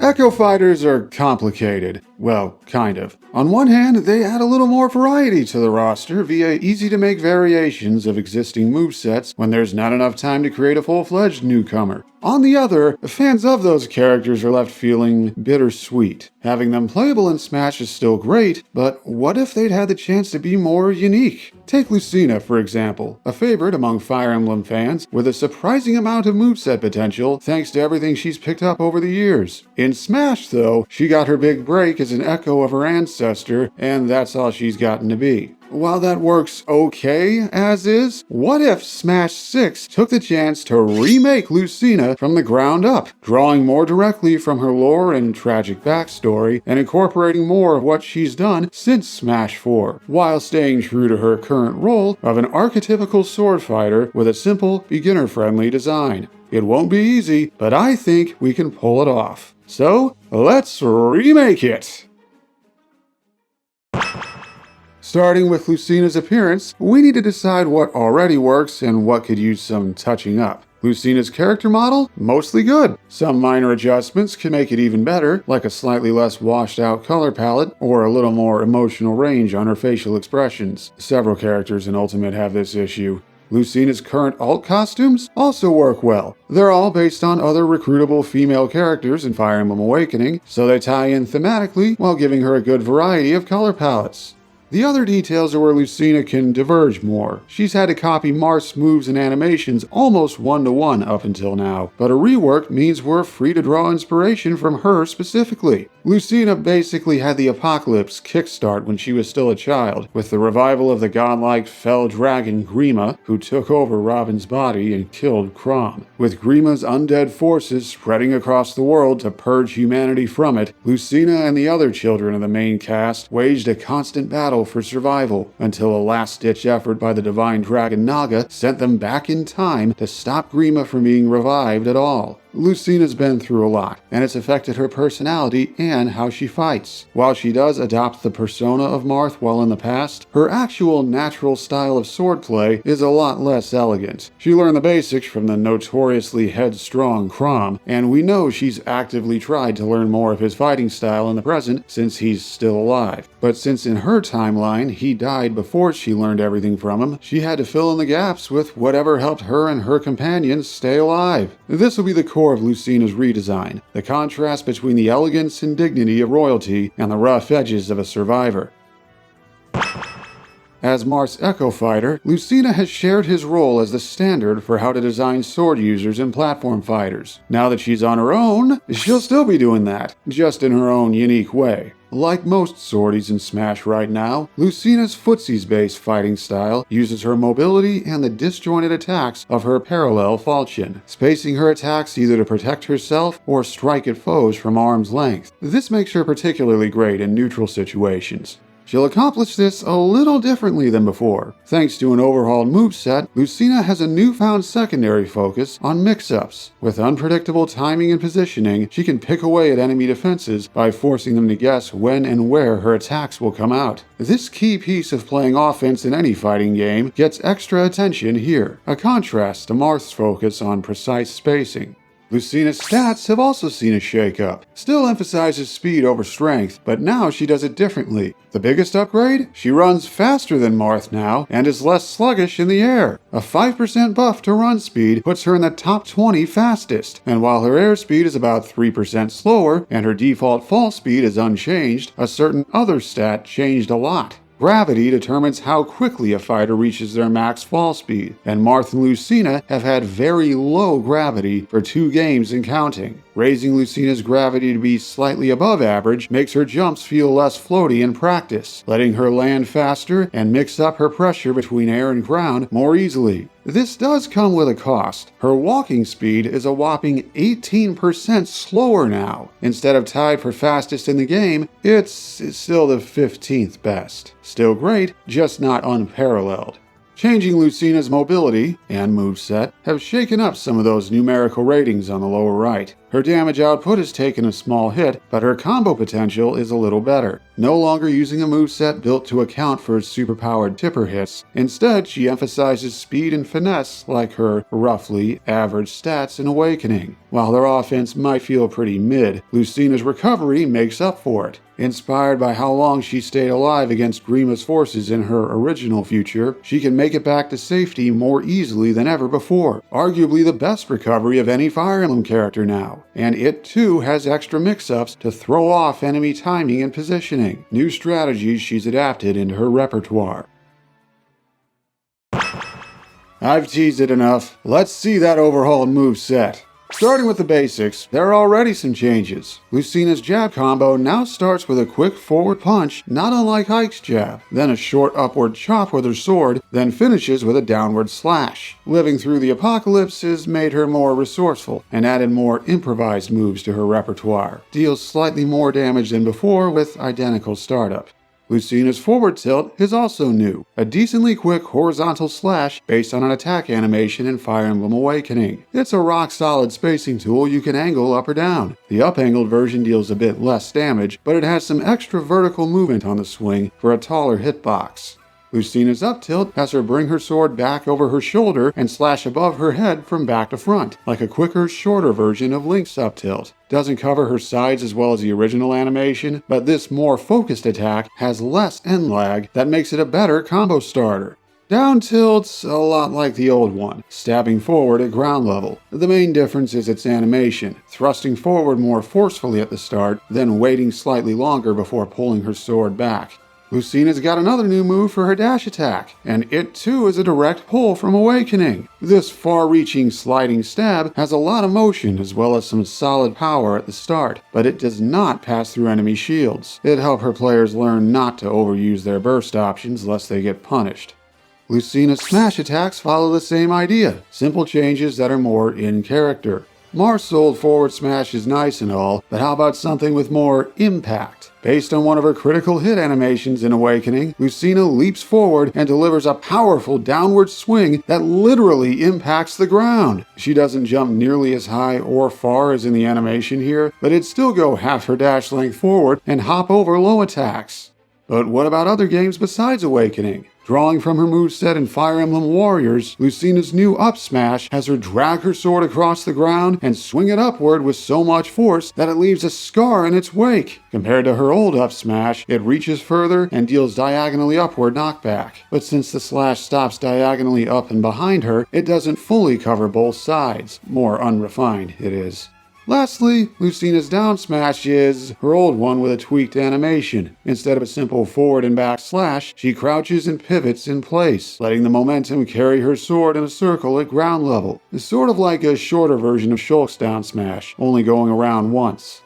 Echo Fighters are complicated. Well, kind of. On one hand, they add a little more variety to the roster via easy-to-make variations of existing movesets when there's not enough time to create a full-fledged newcomer. On the other, fans of those characters are left feeling bittersweet. Having them playable in Smash is still great, but what if they'd had the chance to be more unique? Take Lucina, for example, a favorite among Fire Emblem fans, with a surprising amount of moveset potential thanks to everything she's picked up over the years. In Smash, though, she got her big break as an echo of her ancestor, and that's all she's gotten to be. While that works okay as is, what if Smash 6 took the chance to remake Lucina from the ground up, drawing more directly from her lore and tragic backstory, and incorporating more of what she's done since Smash 4, while staying true to her current role of an archetypical sword fighter with a simple, beginner-friendly design? It won't be easy, but I think we can pull it off. So, let's remake it! Starting with Lucina's appearance, we need to decide what already works and what could use some touching up. Lucina's character model? Mostly good. Some minor adjustments can make it even better, like a slightly less washed out color palette or a little more emotional range on her facial expressions. Several characters in Ultimate have this issue. Lucina's current alt costumes also work well. They're all based on other recruitable female characters in Fire Emblem Awakening, so they tie in thematically while giving her a good variety of color palettes. The other details are where Lucina can diverge more. She's had to copy Marth's moves and animations almost one-to-one up until now, but a rework means we're free to draw inspiration from her specifically. Lucina basically had the Apocalypse kickstart when she was still a child, with the revival of the godlike fell dragon Grima, who took over Robin's body and killed Chrom. With Grima's undead forces spreading across the world to purge humanity from it, Lucina and the other children of the main cast waged a constant battle for survival, until a last-ditch effort by the divine dragon Naga sent them back in time to stop Grima from being revived at all. Lucina's been through a lot, and it's affected her personality and how she fights. While she does adopt the persona of Marth while in the past, her actual natural style of swordplay is a lot less elegant. She learned the basics from the notoriously headstrong Chrom, and we know she's actively tried to learn more of his fighting style in the present since he's still alive. But since in her timeline he died before she learned everything from him, she had to fill in the gaps with whatever helped her and her companions stay alive. This will be the core of Lucina's redesign, the contrast between the elegance and dignity of royalty and the rough edges of a survivor. As Marth's Echo Fighter, Lucina has shared his role as the standard for how to design sword users and platform fighters. Now that she's on her own, she'll still be doing that, just in her own unique way. Like most swordies in Smash right now, Lucina's footsies-based fighting style uses her mobility and the disjointed attacks of her parallel falchion, spacing her attacks either to protect herself or strike at foes from arm's length. This makes her particularly great in neutral situations. She'll accomplish this a little differently than before. Thanks to an overhauled moveset, Lucina has a newfound secondary focus on mix-ups. With unpredictable timing and positioning, she can pick away at enemy defenses by forcing them to guess when and where her attacks will come out. This key piece of playing offense in any fighting game gets extra attention here, a contrast to Marth's focus on precise spacing. Lucina's stats have also seen a shake-up. Still emphasizes speed over strength, but now she does it differently. The biggest upgrade? She runs faster than Marth now, and is less sluggish in the air. A 5% buff to run speed puts her in the top 20 fastest, and while her airspeed is about 3% slower, and her default fall speed is unchanged, a certain other stat changed a lot. Gravity determines how quickly a fighter reaches their max fall speed, and Marth and Lucina have had very low gravity for 2 games and counting. Raising Lucina's gravity to be slightly above average makes her jumps feel less floaty in practice, letting her land faster and mix up her pressure between air and ground more easily. This does come with a cost. Her walking speed is a whopping 18% slower now. Instead of tied for fastest in the game, it's still the 15th best. Still great, just not unparalleled. Changing Lucina's mobility and moveset have shaken up some of those numerical ratings on the lower right. Her damage output has taken a small hit, but her combo potential is a little better. No longer using a moveset built to account for superpowered tipper hits, instead she emphasizes speed and finesse like her roughly average stats in Awakening. While their offense might feel pretty mid, Lucina's recovery makes up for it. Inspired by how long she stayed alive against Grima's forces in her original future, she can make it back to safety more easily than ever before. Arguably the best recovery of any Fire Emblem character now. And it too has extra mix-ups to throw off enemy timing and positioning. New strategies she's adapted into her repertoire. I've teased it enough. Let's see that overhauled moveset. Starting with the basics, there are already some changes. Lucina's jab combo now starts with a quick forward punch, not unlike Ike's jab, then a short upward chop with her sword, then finishes with a downward slash. Living through the apocalypse has made her more resourceful and added more improvised moves to her repertoire. Deals slightly more damage than before with identical startup. Lucina's forward tilt is also new, a decently quick horizontal slash based on an attack animation in Fire Emblem Awakening. It's a rock-solid spacing tool you can angle up or down. The up-angled version deals a bit less damage, but it has some extra vertical movement on the swing for a taller hitbox. Lucina's up tilt has her bring her sword back over her shoulder and slash above her head from back to front, like a quicker, shorter version of Link's up tilt. Doesn't cover her sides as well as the original animation, but this more focused attack has less end lag that makes it a better combo starter. Down tilt's a lot like the old one, stabbing forward at ground level. The main difference is its animation, thrusting forward more forcefully at the start, then waiting slightly longer before pulling her sword back. Lucina's got another new move for her dash attack, and it too is a direct pull from Awakening. This far-reaching sliding stab has a lot of motion as well as some solid power at the start, but it does not pass through enemy shields. It helps her players learn not to overuse their burst options lest they get punished. Lucina's smash attacks follow the same idea, simple changes that are more in character. Marth's old forward smash is nice and all, but how about something with more impact? Based on one of her critical hit animations in Awakening, Lucina leaps forward and delivers a powerful downward swing that literally impacts the ground. She doesn't jump nearly as high or far as in the animation here, but it'd still go half her dash length forward and hop over low attacks. But what about other games besides Awakening? Drawing from her moveset in Fire Emblem Warriors, Lucina's new up smash has her drag her sword across the ground and swing it upward with so much force that it leaves a scar in its wake. Compared to her old up smash, it reaches further and deals diagonally upward knockback. But since the slash stops diagonally up and behind her, it doesn't fully cover both sides. More unrefined, it is. Lastly, Lucina's down smash is her old one with a tweaked animation. Instead of a simple forward and back slash, she crouches and pivots in place, letting the momentum carry her sword in a circle at ground level. It's sort of like a shorter version of Shulk's down smash, only going around once.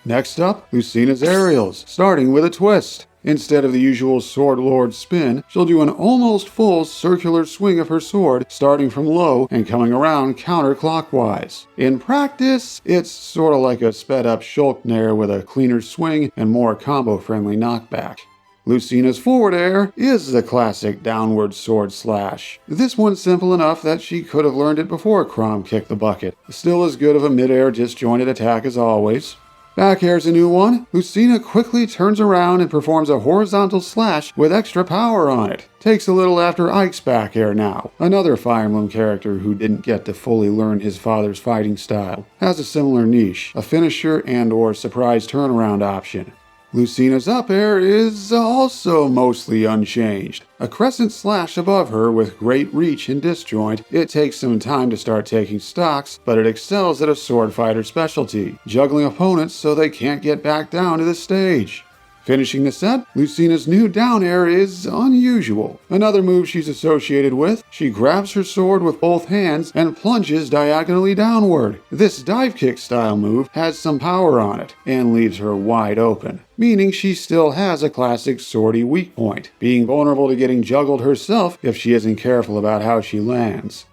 Next up, Lucina's aerials, starting with a twist. Instead of the usual Sword Lord spin, she'll do an almost full circular swing of her sword, starting from low and coming around counterclockwise. In practice, it's sort of like a sped-up Shulk Nair with a cleaner swing and more combo-friendly knockback. Lucina's forward air is the classic downward sword slash. This one's simple enough that she could have learned it before Chrom kicked the bucket. Still as good of a mid-air disjointed attack as always. Back air's a new one. Lucina quickly turns around and performs a horizontal slash with extra power on it. Takes a little after Ike's back air now, another Fire Emblem character who didn't get to fully learn his father's fighting style. Has a similar niche, a finisher and or surprise turnaround option. Lucina's up air is also mostly unchanged. A crescent slash above her with great reach and disjoint. It takes some time to start taking stocks, but it excels at a sword fighter specialty, juggling opponents so they can't get back down to the stage. Finishing the set, Lucina's new down air is unusual. Another move she's associated with, she grabs her sword with both hands and plunges diagonally downward. This dive kick style move has some power on it and leaves her wide open, meaning she still has a classic swordy weak point, being vulnerable to getting juggled herself if she isn't careful about how she lands.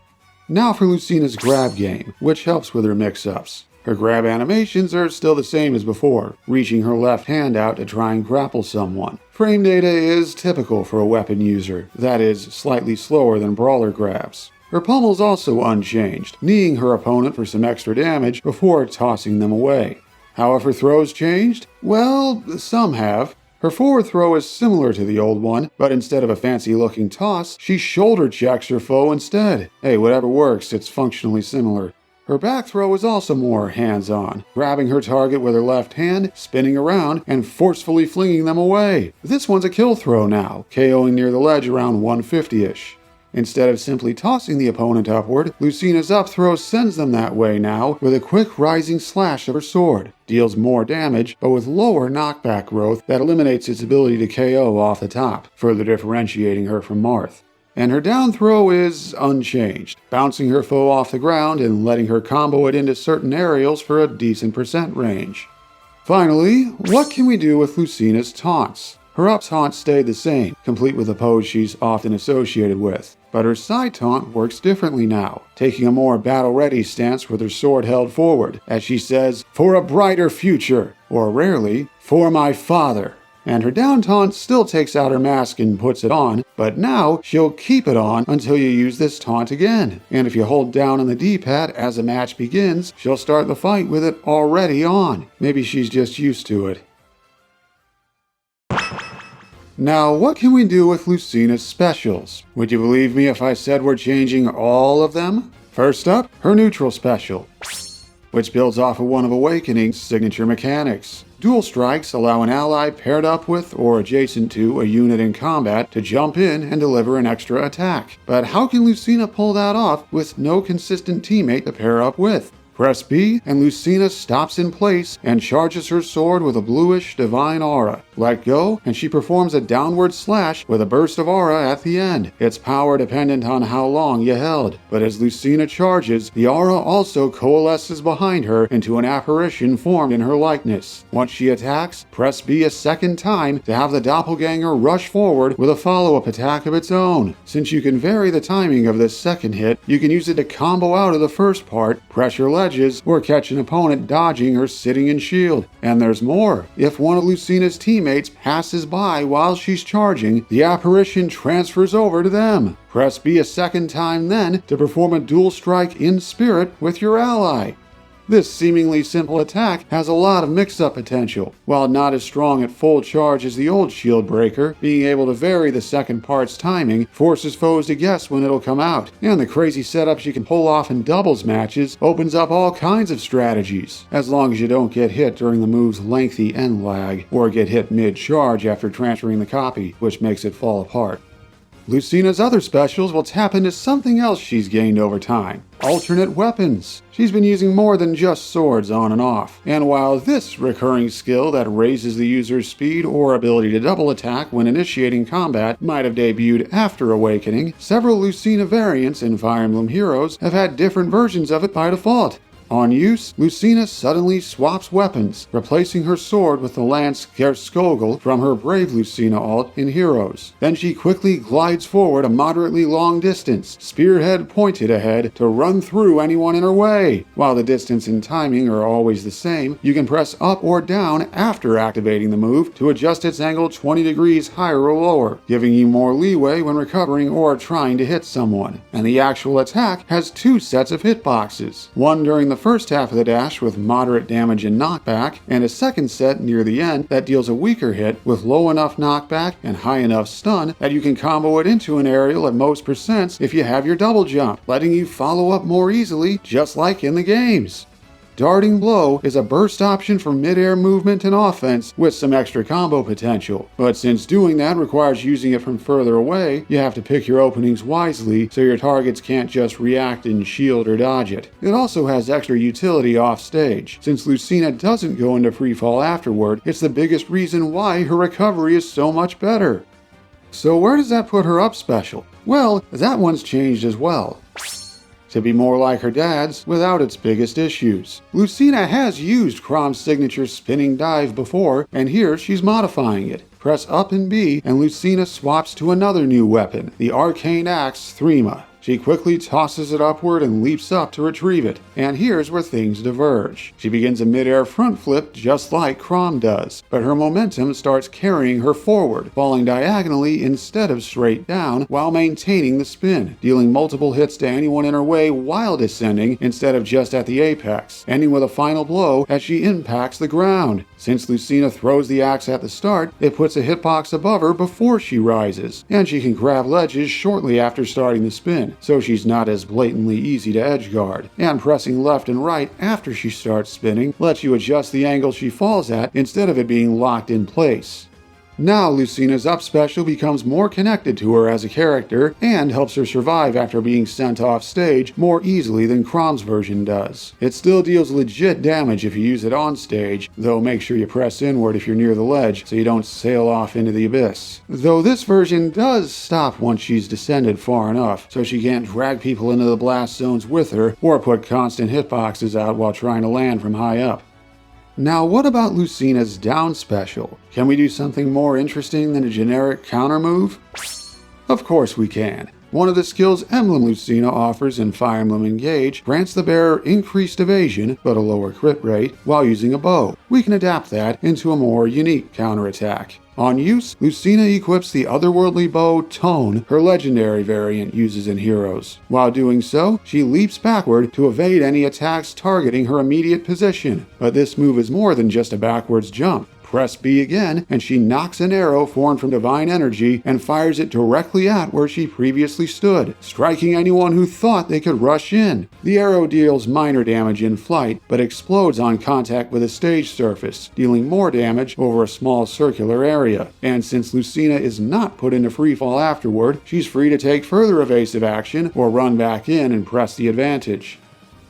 Now for Lucina's grab game, which helps with her mix-ups. Her grab animations are still the same as before, reaching her left hand out to try and grapple someone. Frame data is typical for a weapon user, that is, slightly slower than brawler grabs. Her pummel's also unchanged, kneeing her opponent for some extra damage before tossing them away. How have her throws changed? Well, some have. Her forward throw is similar to the old one, but instead of a fancy-looking toss, she shoulder checks her foe instead. Hey, whatever works, it's functionally similar. Her back throw is also more hands-on, grabbing her target with her left hand, spinning around, and forcefully flinging them away. This one's a kill throw now, KOing near the ledge around 150-ish. Instead of simply tossing the opponent upward, Lucina's up throw sends them that way now with a quick rising slash of her sword. Deals more damage, but with lower knockback growth that eliminates its ability to KO off the top, further differentiating her from Marth. And her down throw is unchanged, bouncing her foe off the ground and letting her combo it into certain aerials for a decent percent range. Finally, what can we do with Lucina's taunts? Her up taunt stayed the same, complete with the pose she's often associated with. But her side taunt works differently now, taking a more battle-ready stance with her sword held forward, as she says, "For a brighter future," or rarely, "For my father." And her down taunt still takes out her mask and puts it on, but now she'll keep it on until you use this taunt again. And if you hold down on the D-pad as the match begins, she'll start the fight with it already on. Maybe she's just used to it. Now, what can we do with Lucina's specials? Would you believe me if I said we're changing all of them? First up, her neutral special, which builds off of one of Awakening's signature mechanics. Dual strikes allow an ally paired up with or adjacent to a unit in combat to jump in and deliver an extra attack. But how can Lucina pull that off with no consistent teammate to pair up with? Press B, and Lucina stops in place and charges her sword with a bluish divine aura. Let go, and she performs a downward slash with a burst of aura at the end. Its power dependent on how long you held. But as Lucina charges, the aura also coalesces behind her into an apparition formed in her likeness. Once she attacks, press B a second time to have the doppelganger rush forward with a follow-up attack of its own. Since you can vary the timing of this second hit, you can use it to combo out of the first part, pressure ledges, or catch an opponent dodging or sitting in shield. And there's more. If one of Lucina's teammates passes by while she's charging, the apparition transfers over to them. Press B a second time then to perform a dual strike in spirit with your ally. This seemingly simple attack has a lot of mix-up potential. While not as strong at full charge as the old shield breaker, being able to vary the second part's timing forces foes to guess when it'll come out. And the crazy setups you can pull off in doubles matches opens up all kinds of strategies, as long as you don't get hit during the move's lengthy end lag, or get hit mid-charge after transferring the copy, which makes it fall apart. Lucina's other specials will tap into something else she's gained over time. Alternate weapons. She's been using more than just swords on and off. And while this recurring skill that raises the user's speed or ability to double attack when initiating combat might have debuted after Awakening, several Lucina variants in Fire Emblem Heroes have had different versions of it by default. On use, Lucina suddenly swaps weapons, replacing her sword with the lance Gerskogel from her Brave Lucina ult in Heroes. Then she quickly glides forward a moderately long distance, spearhead pointed ahead, to run through anyone in her way. While the distance and timing are always the same, you can press up or down after activating the move to adjust its angle 20 degrees higher or lower, giving you more leeway when recovering or trying to hit someone. And the actual attack has two sets of hitboxes, one during the first half of the dash with moderate damage and knockback, and a second set near the end that deals a weaker hit with low enough knockback and high enough stun that you can combo it into an aerial at most percents if you have your double jump, letting you follow up more easily, just like in the games. Darting Blow is a burst option for mid-air movement and offense with some extra combo potential. But since doing that requires using it from further away, you have to pick your openings wisely so your targets can't just react and shield or dodge it. It also has extra utility off stage. Since Lucina doesn't go into freefall afterward, it's the biggest reason why her recovery is so much better. So where does that put her up special? Well, that one's changed as well, to be more like her dad's without its biggest issues. Lucina has used Chrome's signature spinning dive before, and here she's modifying it. Press up and B, and Lucina swaps to another new weapon, the Arcane Axe Threma. She quickly tosses it upward and leaps up to retrieve it. And here's where things diverge. She begins a mid-air front flip just like Chrom does, but her momentum starts carrying her forward, falling diagonally instead of straight down while maintaining the spin, dealing multiple hits to anyone in her way while descending instead of just at the apex, ending with a final blow as she impacts the ground. Since Lucina throws the axe at the start, it puts a hitbox above her before she rises, and she can grab ledges shortly after starting the spin, so she's not as blatantly easy to edgeguard. And pressing left and right after she starts spinning lets you adjust the angle she falls at instead of it being locked in place. Now Lucina's up special becomes more connected to her as a character and helps her survive after being sent off stage more easily than Chrom's version does. It still deals legit damage if you use it on stage, though make sure you press inward if you're near the ledge so you don't sail off into the abyss. Though this version does stop once she's descended far enough, so she can't drag people into the blast zones with her or put constant hitboxes out while trying to land from high up. Now what about Lucina's down special? Can we do something more interesting than a generic counter move? Of course we can. One of the skills Emblem Lucina offers in Fire Emblem Engage grants the bearer increased evasion, but a lower crit rate, while using a bow. We can adapt that into a more unique counterattack. On use, Lucina equips the otherworldly bow Tone, her legendary variant uses in Heroes. While doing so, she leaps backward to evade any attacks targeting her immediate position. But this move is more than just a backwards jump. Press B again, and she knocks an arrow formed from divine energy and fires it directly at where she previously stood, striking anyone who thought they could rush in. The arrow deals minor damage in flight, but explodes on contact with a stage surface, dealing more damage over a small circular area. And since Lucina is not put into freefall afterward, she's free to take further evasive action or run back in and press the advantage.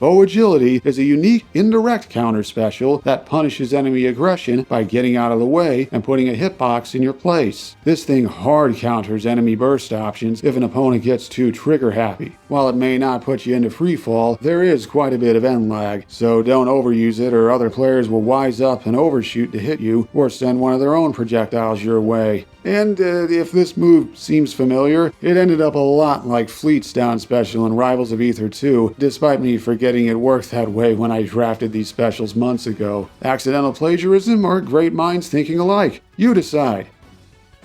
Bow Agility is a unique indirect counter special that punishes enemy aggression by getting out of the way and putting a hitbox in your place. This thing hard counters enemy burst options if an opponent gets too trigger happy. While it may not put you into freefall, there is quite a bit of end lag, so don't overuse it or other players will wise up and overshoot to hit you or send one of their own projectiles your way. And if this move seems familiar, it ended up a lot like Fleet's down special in Rivals of Aether 2, despite me forgetting it worked that way when I drafted these specials months ago. Accidental plagiarism or great minds thinking alike? You decide.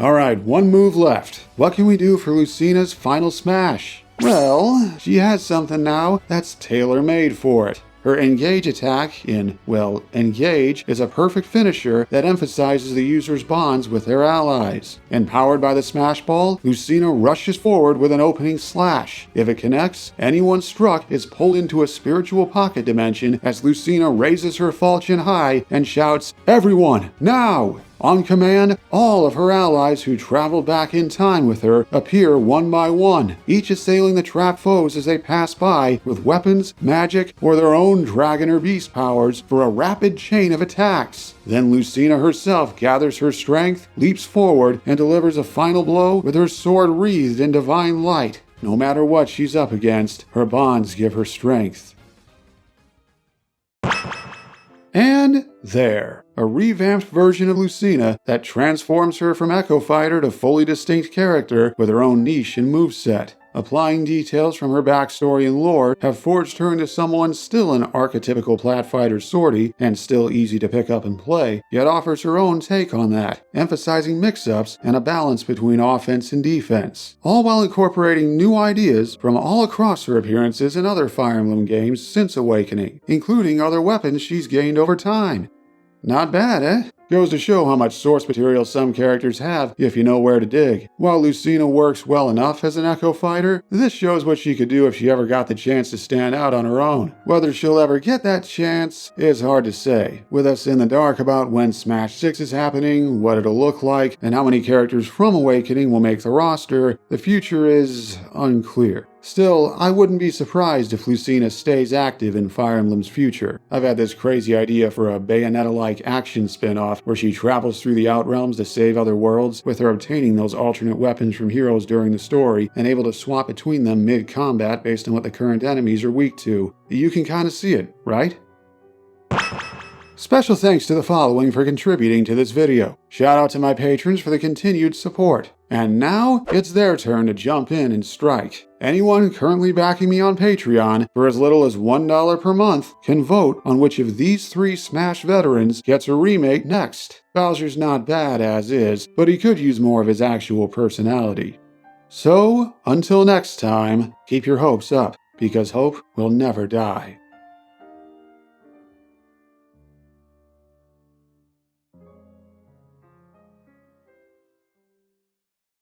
Alright, one move left. What can we do for Lucina's final smash? Well, she has something now that's tailor-made for it. Her Engage attack in, well, Engage is a perfect finisher that emphasizes the user's bonds with their allies. Empowered by the Smash Ball, Lucina rushes forward with an opening slash. If it connects, anyone struck is pulled into a spiritual pocket dimension as Lucina raises her falchion high and shouts, "Everyone, now!" On command, all of her allies who traveled back in time with her appear one by one, each assailing the trapped foes as they pass by with weapons, magic, or their own dragon or beast powers for a rapid chain of attacks. Then Lucina herself gathers her strength, leaps forward, and delivers a final blow with her sword wreathed in divine light. No matter what she's up against, her bonds give her strength. And there, a revamped version of Lucina that transforms her from Echo Fighter to fully distinct character with her own niche and moveset. Applying details from her backstory and lore have forged her into someone still an archetypical Platfighter sortie and still easy to pick up and play, yet offers her own take on that, emphasizing mix-ups and a balance between offense and defense, all while incorporating new ideas from all across her appearances in other Fire Emblem games since Awakening, including other weapons she's gained over time. Not bad, eh? Goes to show how much source material some characters have if you know where to dig. While Lucina works well enough as an Echo Fighter, this shows what she could do if she ever got the chance to stand out on her own. Whether she'll ever get that chance is hard to say, with us in the dark about when Smash 6 is happening, what it'll look like, and how many characters from Awakening will make the roster. The future is unclear. Still, I wouldn't be surprised if Lucina stays active in Fire Emblem's future. I've had this crazy idea for a Bayonetta-like action spin-off where she travels through the Outrealms to save other worlds, with her obtaining those alternate weapons from heroes during the story and able to swap between them mid-combat based on what the current enemies are weak to. You can kinda see it, right? Special thanks to the following for contributing to this video. Shout out to my patrons for the continued support. And now, it's their turn to jump in and strike. Anyone currently backing me on Patreon for as little as $1 per month can vote on which of these 3 Smash veterans gets a remake next. Bowser's not bad as is, but he could use more of his actual personality. So, until next time, keep your hopes up, because hope will never die.